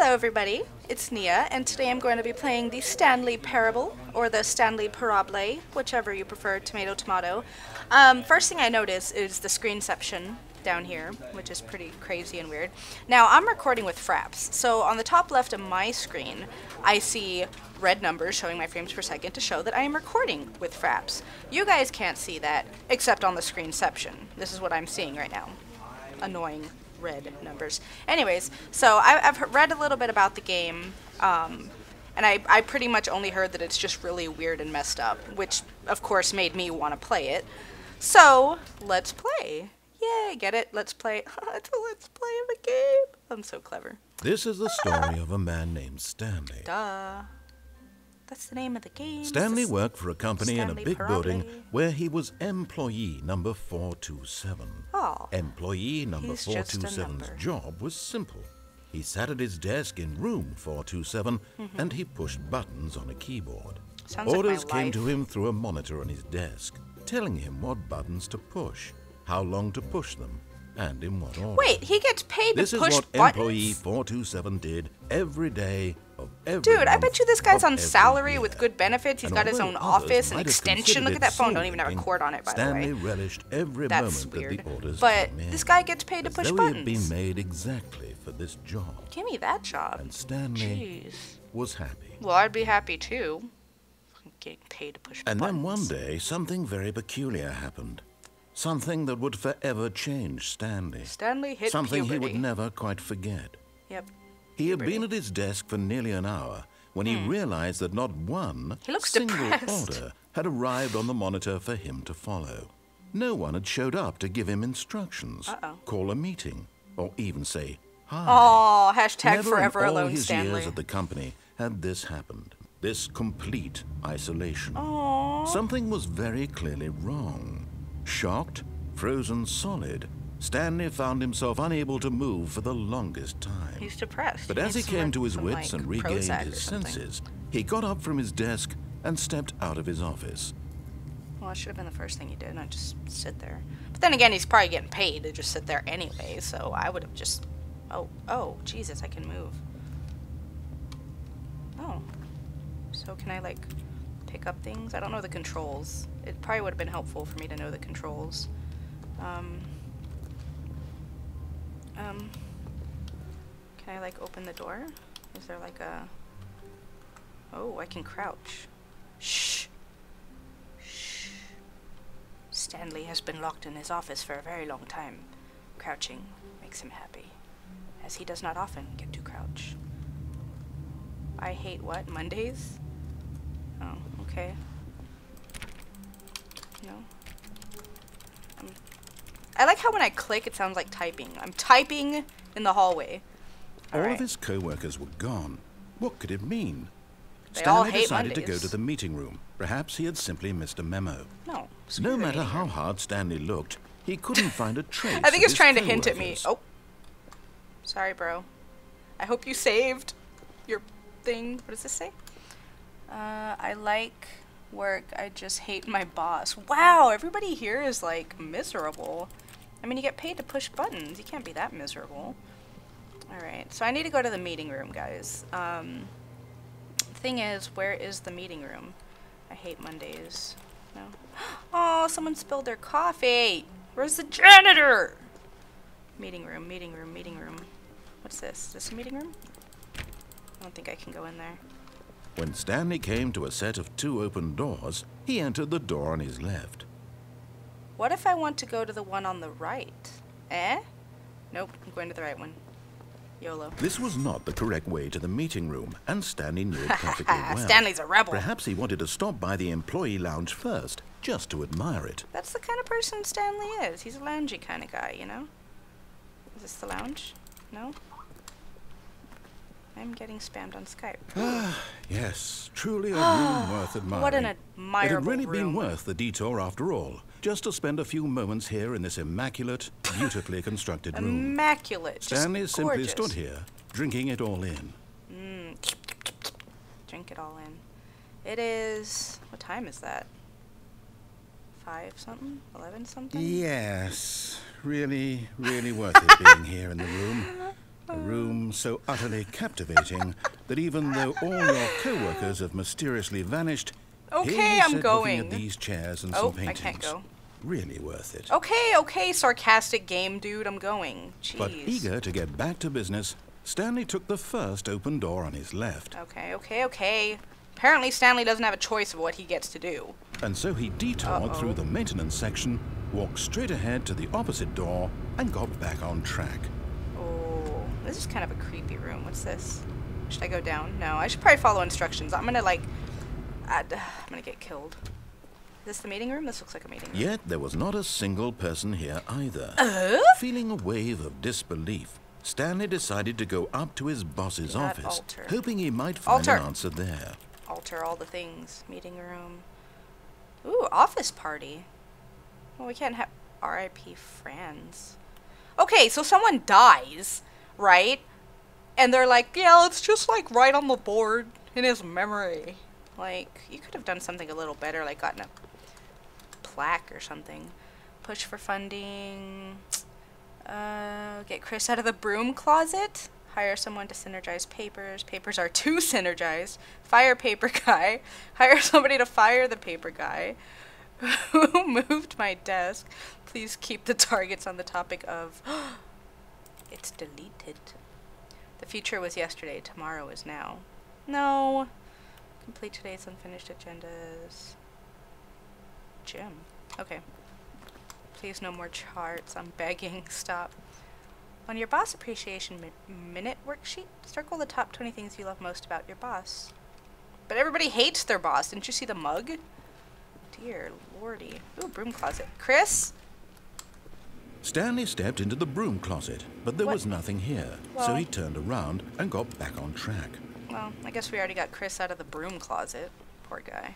Hello everybody, it's Niea, and today I'm going to be playing the Stanley Parable, or the Stanley Parable, whichever you prefer, tomato, tomato. First thing I notice is the screenception down here, which is pretty crazy and weird. Now, I'm recording with fraps, so on the top left of my screen, I see red numbers showing my frames per second to show that I am recording with fraps. You guys can't see that, except on the screenception. This is what I'm seeing right now. Annoying red numbers. Anyways, so I've read a little bit about the game, and I pretty much only heard that it's just really weird and messed up, which of course made me want to play it. So, let's play. Yay, get it? Let's play. It's a let's play of a game. I'm so clever. This is the story of a man named Stanley. Duh. That's the name of the game. Stanley worked for a company in a Stanley big Parable. building where he was employee number 427. Oh, Employee number he's just a 427's number. job was simple. He sat at his desk in room 427 and he pushed buttons on a keyboard. Sounds like Orders my came life. to him through a monitor on his desk, telling him what buttons to push, how long to push them, and in what order. Wait, he gets paid This to is push what buttons? employee 427 did every day of every Dude, I month bet you this guy's of on every salary year. with good benefits. He's And got his although own others office and might have extension. considered Look at it that phone. Don't even have a soul-making, cord on it, by the Stanley way. relished every That's moment weird. that the orders But came in, this guy gets paid to as push though buttons. he had been made exactly for this job. Give me that job. And Stanley Jeez. was happy. Well, I'd be happy too. Getting paid to push And buttons. then one day, something very peculiar happened. Something that would forever change Stanley. Stanley hit Something puberty. he would never quite forget. Yep. He had Puberty. been at his desk for nearly an hour when he realized that not one He looks single depressed. order had arrived on the monitor for him to follow. No one had showed up to give him instructions, call a meeting, or even say hi. Oh, hashtag Never forever in all alone, his Stanley. years at the company had this happened. This complete isolation. Aww. Something was very clearly wrong. Shocked, frozen solid, Stanley found himself unable to move for the longest time. He's depressed. But as he needs came some, to his some, wits like, and regained Prozac his or something. senses, he got up from his desk and stepped out of his office. Well, that should have been the first thing he did, not just sit there. But then again, he's probably getting paid to just sit there anyway, so I would have just... Oh, Jesus, I can move. Oh. So can I, like, pick up things? I don't know the controls. It probably would have been helpful for me to know the controls. Can I, like, open the door? Is there, like, a... Oh, I can crouch. Shh. Shh. Stanley has been locked in his office for a very long time. Crouching makes him happy, as he does not often get to crouch. I hate what? Mondays? Oh, okay. No. I like how when I click, it sounds like typing. I'm typing in the hallway. All Alright. of his co-workers were gone. What could it mean? They all Stanley hate decided to go Mondays. to the meeting room. Perhaps he had simply missed a memo. No. screw No the matter meeting how room. hard Stanley looked, he couldn't find a trace. I think of he's his trying to hint at me. co-workers. Oh. Sorry, bro. I hope you saved your thing. What does this say? I like work. I just hate my boss. Wow, everybody here is like miserable. I mean, you get paid to push buttons. You can't be that miserable. Alright, so I need to go to the meeting room, guys. Thing is, where is the meeting room? I hate Mondays. No. Oh, someone spilled their coffee. Where's the janitor? Meeting room, meeting room, meeting room. What's this? Is this a meeting room? I don't think I can go in there. When Stanley came to a set of 2 open doors, he entered the door on his left. What if I want to go to the one on the right? Eh? Nope, I'm going to the right one. YOLO. This was not the correct way to the meeting room, and Stanley knew it perfectly well. Stanley's a rebel. Perhaps he wanted to stop by the employee lounge first, just to admire it. That's the kind of person Stanley is. He's a loungy kind of guy, you know? Is this the lounge? No? I'm getting spammed on Skype. Yes, truly a room worth admiring. What an It admirable had really room. been worth the detour after all, just to spend a few moments here in this immaculate, beautifully constructed room. Immaculate. Just Stanley simply gorgeous. stood here, drinking it all in. Drink it all in. It is... What time is that? 5 something? 11 something? Yes, really, really worth it being here in the room. A room so utterly captivating that even though all your co-workers have mysteriously vanished, Okay, here you I'm sit going. looking at these chairs and some paintings. I can't go. Really worth it. Okay, sarcastic game dude, I'm going. Jeez. But eager to get back to business, Stanley took the first open door on his left. Okay. Apparently Stanley doesn't have a choice of what he gets to do. And so he detoured through the maintenance section, walked straight ahead to the opposite door, and got back on track. Oh, this is kind of a creepy room. What's this? Should I go down? No, I should probably follow instructions. I'm gonna get killed. Is this the meeting room? This looks like a meeting room. Yet there was not a single person here either. Feeling a wave of disbelief, Stanley decided to go up to his boss's office, hoping he might find an answer there. Alter all the things. Meeting room. Ooh, office party. Well, we can't have R.I.P. friends. Okay, so someone dies, right? And they're like, yeah, it's just like right on the board in his memory. Like, you could have done something a little better, like gotten a plaque or something. Push for funding. Get Chris out of the broom closet. Hire someone to synergize papers. Papers are too synergized. Fire paper guy. Hire somebody to fire the paper guy. Who moved my desk? Please keep the targets on the topic of... It's deleted. The future was yesterday. Tomorrow is now. No. Complete today's unfinished agendas. Gym. Okay. Please no more charts. I'm begging. Stop. On your boss appreciation minute worksheet, circle the top 20 things you love most about your boss. But everybody hates their boss. Didn't you see the mug? Dear lordy. Ooh, broom closet. Chris? Stanley stepped into the broom closet, but there was nothing here, so Well- he turned around and got back on track. Well, I guess we already got Chris out of the broom closet. Poor guy.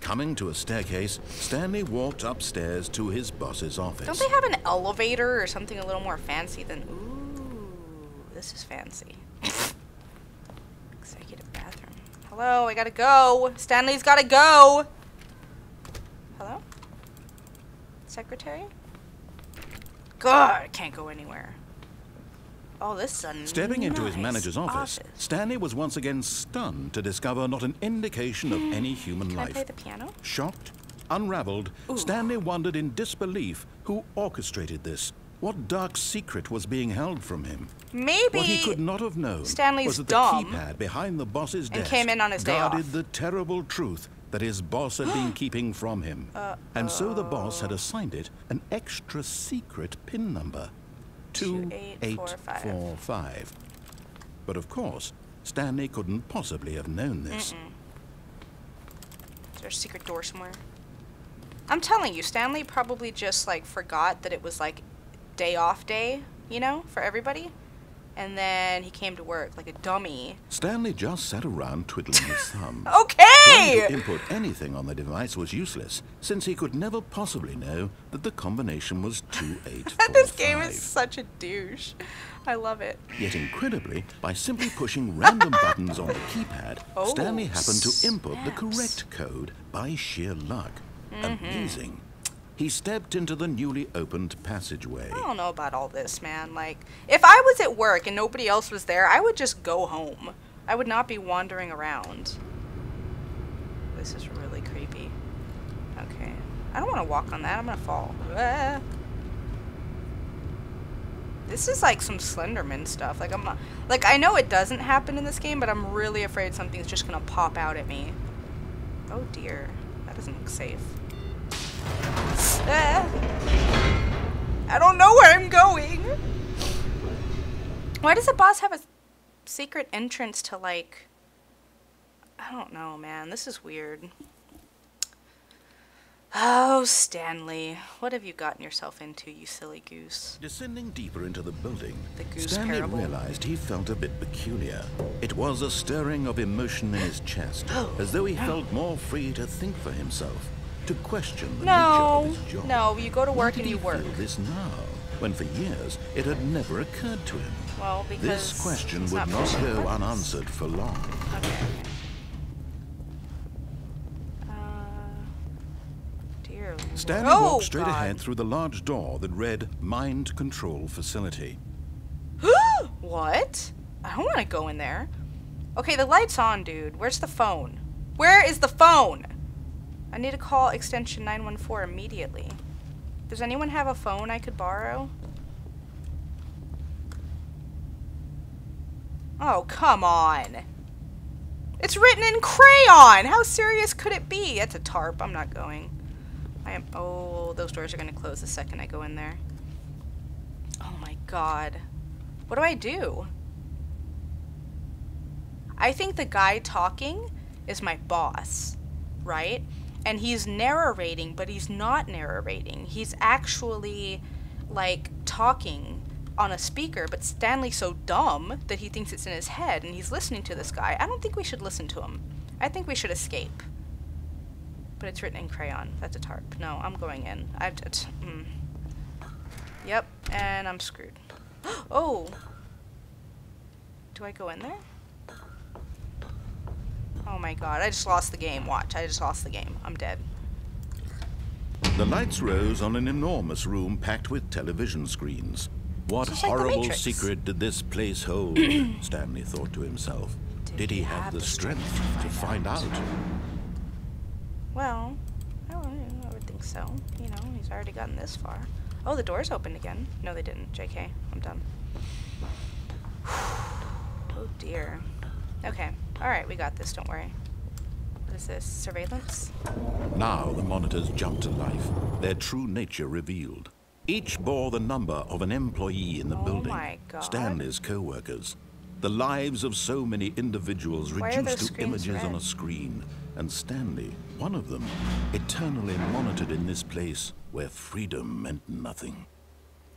Coming to a staircase, Stanley walked upstairs to his boss's office. Don't they have an elevator or something a little more fancy than... Ooh, this is fancy. Executive bathroom. Hello, I gotta go. Stanley's gotta go. Hello? Secretary? God, I can't go anywhere. Oh, this is a Stepping into his nice manager's office, Stanley was once again stunned to discover not an indication of any human Can life. I play the piano? Shocked, unraveled, Stanley wondered in disbelief who orchestrated this. What dark secret was being held from him? Maybe What he could not have known Stanley's was that dumb the keypad behind the boss's and desk came in on his day guarded off. the terrible truth that his boss had been keeping from him. And so the boss had assigned it an extra secret PIN number. 2845. But of course, Stanley couldn't possibly have known this. Is there a secret door somewhere? I'm telling you, Stanley probably just like forgot that it was like day off day, you know, for everybody. And then he came to work like a dummy. Stanley just sat around twiddling his thumbs. Okay! Trying to input anything on the device was useless, since he could never possibly know that the combination was 2845. This game is such a douche. I love it. Yet incredibly, by simply pushing random buttons on the keypad, Oh, Stanley happened to input the correct code by sheer luck. Amazing. He stepped into the newly opened passageway. I don't know about all this, man. Like, if I was at work and nobody else was there, I would just go home. I would not be wandering around. This is really creepy. Okay. I don't want to walk on that. I'm going to fall. Ah. This is like some Slenderman stuff. Like, I know it doesn't happen in this game, but I'm really afraid something's just going to pop out at me. Oh, dear. That doesn't look safe. Ah. I don't know where I'm going. Why does the boss have a secret entrance to, like... I don't know, man. This is weird. Oh, Stanley. What have you gotten yourself into, you silly goose? Descending deeper into the building, The goose Stanley parable? realized he felt a bit peculiar. It was a stirring of emotion in his chest, as though he felt more free to think for himself, to question the nature of his job. No, you go to Why work did and you he work. feel this now, when for years it had never occurred to him? Well, because This question it's would not pushing go buttons. unanswered for long. Okay. Dear Lord. Stanley Oh, walked straight God. ahead through the large door that read Mind Control Facility. What? I don't want to go in there. Okay, the light's on, dude. Where's the phone? Where is the phone? I need to call extension 914 immediately. Does anyone have a phone I could borrow? Oh, come on. It's written in crayon! How serious could it be? That's a tarp. I'm not going. Oh, those doors are going to close the second I go in there. Oh my god. What do I do? I think the guy talking is my boss, right? And he's narrating, but he's not narrating. He's actually, like, talking on a speaker, but Stanley's so dumb that he thinks it's in his head, and he's listening to this guy. I don't think we should listen to him. I think we should escape. But it's written in crayon. That's a tarp. No, I'm going in. Yep, and I'm screwed. Oh! Do I go in there? Oh my god, I just lost the game. Watch, I just lost the game. I'm dead. The lights rose on an enormous room packed with television screens. What horrible secret did this place hold? Stanley thought to himself. Did he have the strength to find out? Well, I would think so. You know, he's already gotten this far. Oh, the doors opened again. No, they didn't. JK, I'm done. Oh dear. Okay. Alright, we got this, don't worry. What is this? Surveillance? Now the monitors jumped to life, their true nature revealed. Each bore the number of an employee in the building. My God. Stanley's co-workers. The lives of so many individuals reduced to images on a screen. And Stanley, one of them, eternally monitored in this place where freedom meant nothing.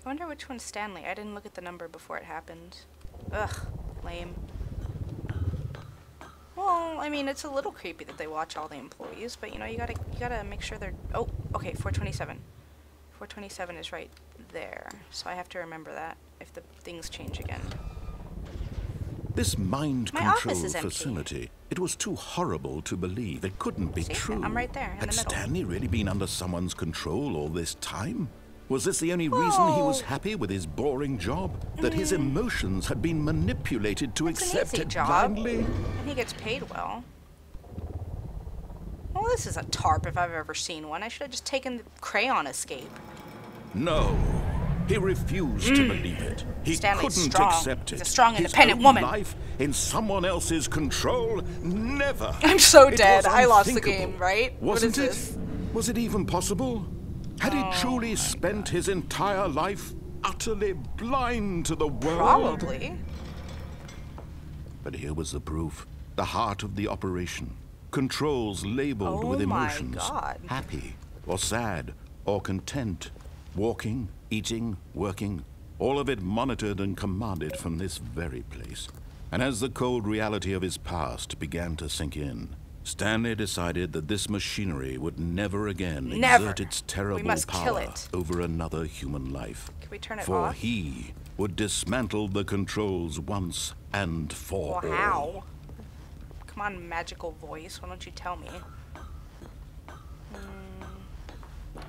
I wonder which one's Stanley. I didn't look at the number before it happened. Ugh, lame. Well, I mean, it's a little creepy that they watch all the employees, but you know, you gotta make sure they're... Oh, okay, 427. 427 is right there, so I have to remember that if the things change again. This mind control facility, it was too horrible to believe. It couldn't be true. I'm right there, in the middle. Had Stanley really been under someone's control all this time? Was this the only reason he was happy with his boring job? That his emotions had been manipulated to accept it blindly? And he gets paid well. Well, this is a tarp if I've ever seen one. I should have just taken the crayon escape. No. He refused to believe it. He couldn't accept it. He's a strong, independent woman. Life in someone else's control? Never. I'm so dead. I lost the game, right? Wasn't it? Was it even possible? Had he truly spent his entire life utterly blind to the world? Probably. But here was the proof. The heart of the operation. Controls labeled with emotions. Happy, or sad, or content. Walking, eating, working. All of it monitored and commanded from this very place. And as the cold reality of his past began to sink in, Stanley decided that this machinery would never again exert its terrible power over another human life. Can we turn it off? For he would dismantle the controls once and for all. How? Come on, magical voice. Why don't you tell me?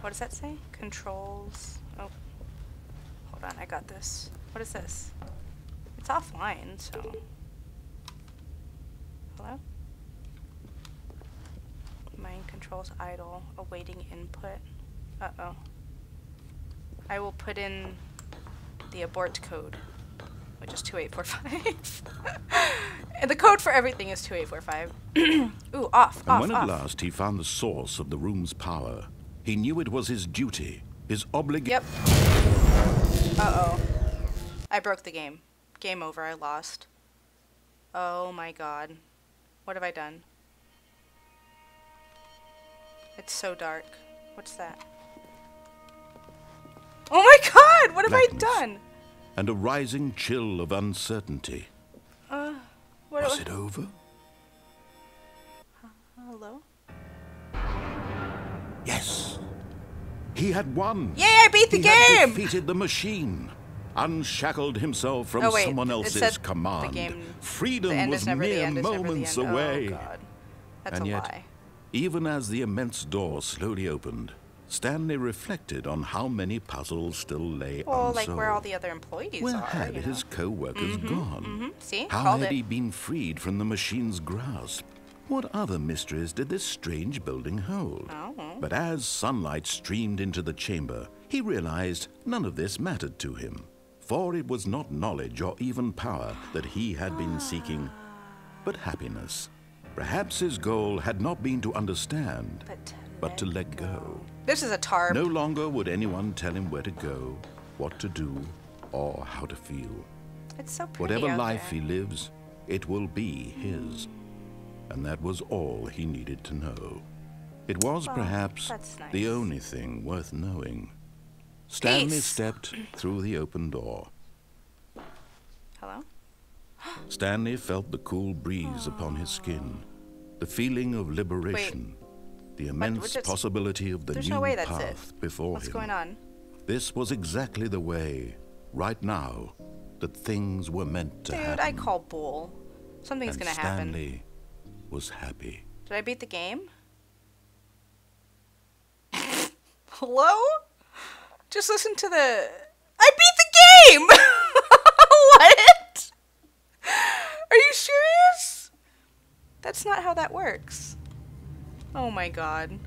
What does that say? Controls. Oh. Hold on, I got this. What is this? It's offline, so... Hello? Mind controls idle, awaiting input. Uh-oh. I will put in the abort code, which is 2845. And the code for everything is 2845. Ooh, off. And when at last he found the source of the room's power, he knew it was his duty, his obligation. Yep. Uh-oh. I broke the game. Game over, I lost. Oh my god. What have I done? It's so dark. What's that? Oh my god! What have I done? And a rising chill of uncertainty. Was it over? Hello? Yes. He had won. Yay, I beat the game! He had defeated the machine. Unshackled himself from someone else's command. Freedom was mere moments away. Oh god. That's and a yet, lie. even as the immense door slowly opened, Stanley reflected on how many puzzles still lay unsolved. Well, like where all the other employees Where are, had his co-workers gone? See? How had he been freed from the machine's grasp? What other mysteries did this strange building hold? Oh. But as sunlight streamed into the chamber, he realized none of this mattered to him. For it was not knowledge or even power that he had been seeking, but happiness. Perhaps his goal had not been to understand, but to let go. This is a tarp. No longer would anyone tell him where to go, what to do, or how to feel. It's so pretty Whatever out life there. he lives, it will be his. And that was all he needed to know. It was perhaps that's nice. the only thing worth knowing. Stanley Peace. stepped through the open door. Hello? Stanley felt the cool breeze upon his skin, the feeling of liberation, the immense possibility of the There's new no way that's path it. before What's him. going on? This was exactly the way, right now, that things were meant to happen. Dude, I call bull. Something's And gonna happen. Stanley was happy. Did I beat the game? Hello? Just listen to the... I beat the game! What? Are you serious? That's not how that works. Oh my god.